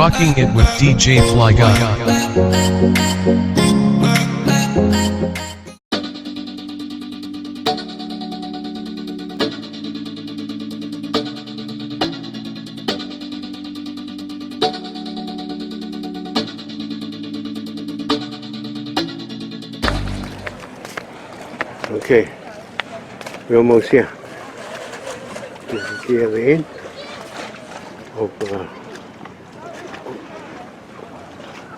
Rocking it with DJ Fly Guy. Okay, we're almost here. This is the other end of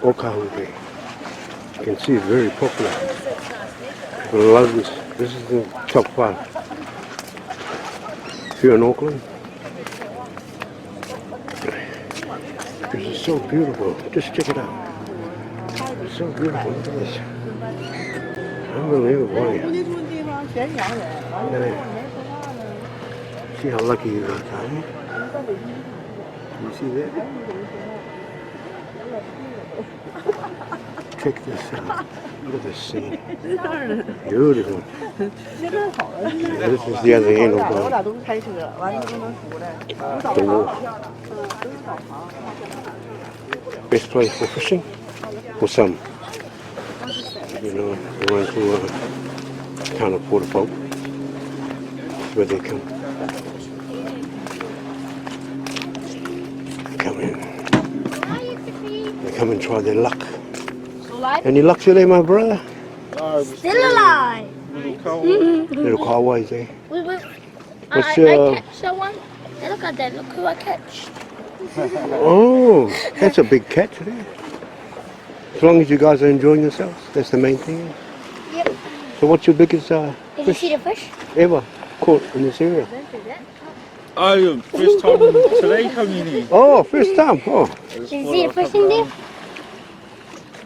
Okahu Bay. You can see it's very popular. People love this. This is the top part. Here in Auckland. This is so beautiful. Just check it out. It's so beautiful. Look at this. Unbelievable. Yeah. See how lucky you are, Tommy? You see that? Check this out. Look at this scene. Beautiful. This is the other end of the wharf. Best place for fishing? For some. You know, the ones who can't afford a boat. That's where they come. They come in. They come and try their luck. Any luck today, my brother? Still alive. Little cowboys, eh? I catch that one. Hey, look at that. Look who I catch. Oh, that's a big catch there. As long as you guys are enjoying yourselves, that's the main thing. Yep. So what's your biggest Did you see the fish? ever caught in this area? Oh, first time today coming in. Oh, first time. Oh, Did you see the fish in there?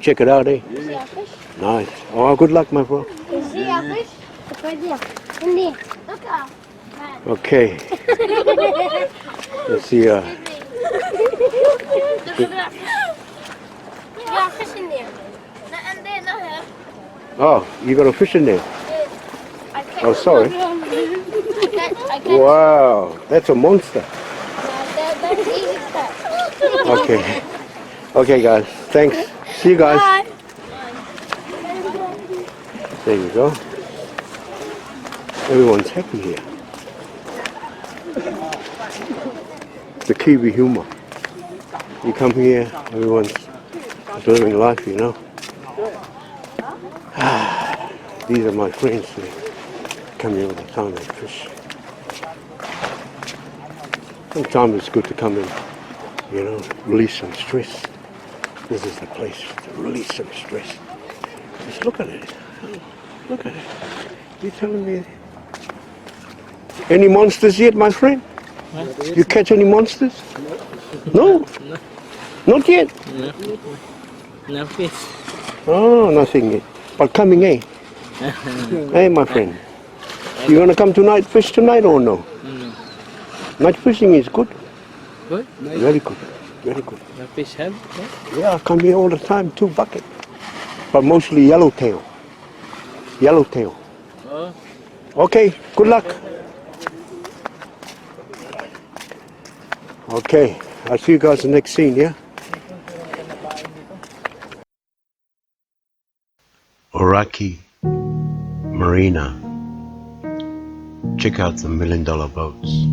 check it out, eh? Did you see our fish? Nice. Oh, good luck, my bro. Did you see our fish? It's right there. In there. Look out. Okay. Let's see. Look at that fish. Look at our fish in there. And there, not here. Oh, you got a fish in there. I catch. Oh, sorry. I catch. Wow, that's a monster. That's easy catch. Okay. Okay, guys. Thanks. See you guys. Bye. There you go. Everyone's happy here. The Kiwi humor. You come here, everyone's living life, you know. These are my friends. They come here all the time and fish. Sometimes it's good to come in, you know, release some stress. This is the place to release some stress. Just look at it. Look at it. You telling me any monsters yet, my friend? You catch any monsters? No? Not yet? No. No fish. Oh, nothing yet. But coming, eh? Hey, my friend. You gonna come tonight, fish tonight or no? No. Night fishing is good. Good? Very good. Very good. No fish have? Yeah, I come here all the time, 2 buckets. But mostly yellowtail. Yellowtail. Oh. Okay, good luck. Okay, I'll see you guys in the next scene, yeah? Oraki Marina. Check out the $1 million boats.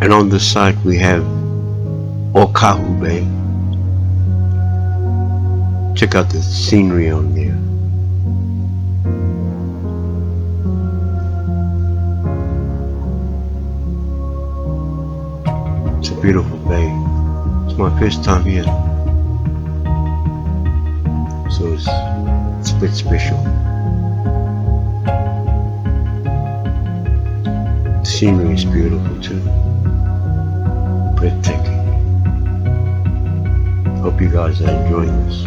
And on this side we have Okahu Bay. Check out the scenery on there. It's a beautiful bay. It's my first time here, so it's a bit special. The scenery is beautiful too. Breathtaking. Hope you guys are enjoying this.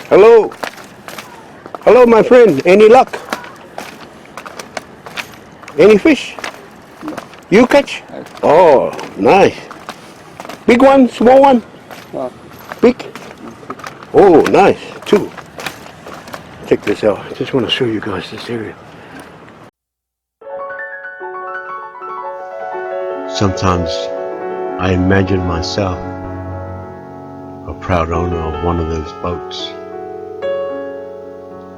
Hello. Hello, my friend. Any luck? Any fish? You catch? Oh, nice. Big one, small one? Big? Oh, nice. Two. Check this out. I just want to show you guys this area. Sometimes I imagine myself a proud owner of one of those boats.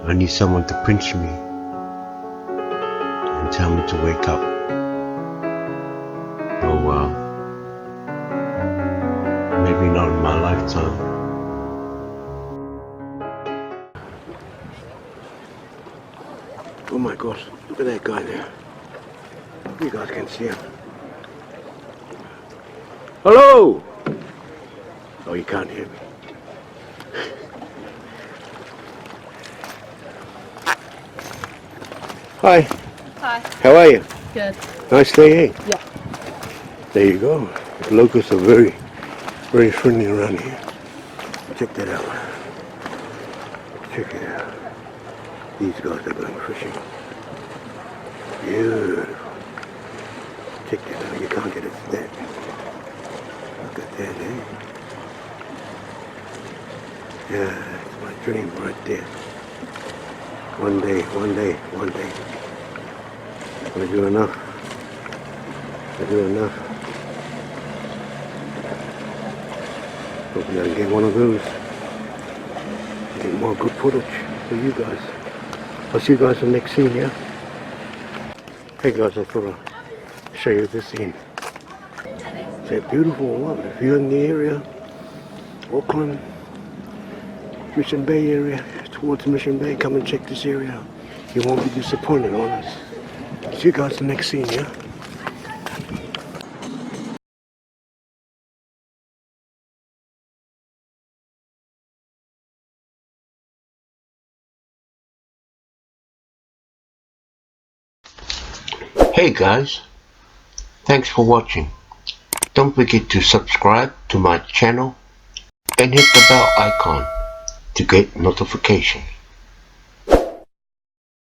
I need someone to pinch me and tell me to wake up. Oh wow. Maybe not in my lifetime. Oh my gosh, look at that guy there. You guys can see him. Hello! Oh, you can't hear me. Hi. Hi. How are you? Good. Nice day, eh? Yeah. There you go. The locals are very, very friendly around here. Check that out. Check it out. These guys are going fishing. Beautiful. Check that out. You can't get it to that. Look at that, eh? Yeah, that's my dream right there. One day, one day, one day. We'll do enough. We'll do enough. Hopefully I can get one of those. Get more good footage for you guys. I'll see you guys in the next scene, yeah? Hey guys, I thought I'd show you this scene. It's a beautiful one. If you're in the area, Auckland, Mission Bay area, towards Mission Bay, come and check this area out. You won't be disappointed on us. See you guys in the next scene, yeah? Hey guys, thanks for watching. Don't forget to subscribe to my channel and hit the bell icon to get notifications.